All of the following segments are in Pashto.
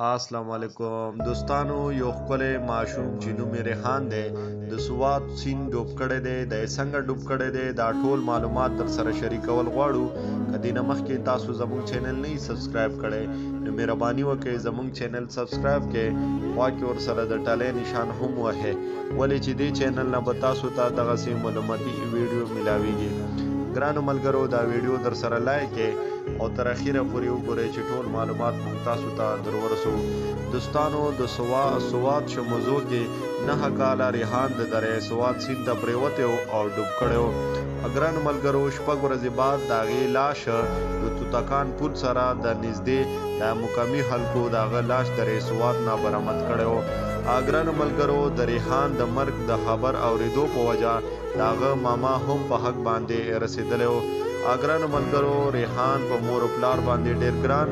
अस्सलाम वालेकुम दोस्तانو یو ښکلی ماشوم چې نوم یې ریحان دی د سوات سیند ډوب کړی دی د څنګه ډوب کړی دی دا ټول معلومات در سره شریکول غواړو که دینه مخکې تاسو زموږ چینل نه سبسکرایب کړی نو مهرباني وکړئ زموږ چینل سبسکرایب کړئ خوا کې ورسره د ټلۍ نشان هم وهئ ولې چې دې چینل نه به تاسو ته دغسې معلوماتي ویډیو میلاویږي ګرانو ملګرو دا ویډیو در سره لایک کړئ او تر اخیره پورې وګورئ چې ټول معلومات موږ تاسو ته در ورسوو دوستانو د سوات شموزو کې 9 کاله ریحان د درې سوات سیند ته پریوتی او ډوب کړی و ګرانو ملګرو شپږ ورځې بعد د هغې لاش د توتکان پل سره د نږدې د مقامي خلکو د هغه لاش درې سوات نه برآمد کړی و ګرانو ملګرو د ریحان د مرګ د خبر اورېدو په وجه د هغه ماما هم په حق باندې رسېدلی و ګرانو ملګرو ریحان په مور او پلار باندې ډېر ګران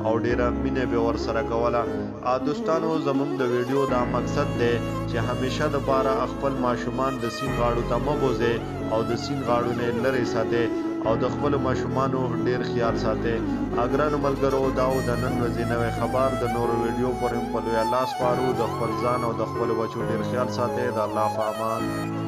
او ډېره مینه به ورسره کوله دوستانو زموږ د ویډیو دا مقصد دی چې همیشه دپاره خپل ماشومان د سیند غاړو ته مه بوځئ او د سیند غاړو نه لرې ساتئ او د خپلو ماشومانو ډېر خیال ساتئ ګرانو ملګرو دا و د نن ورځې نوی خبر د نورو ویډیو پورې په لوی الله سپارو د خپل ځان او د خپلو بچو ډېر خیال ساتئ د الله په امان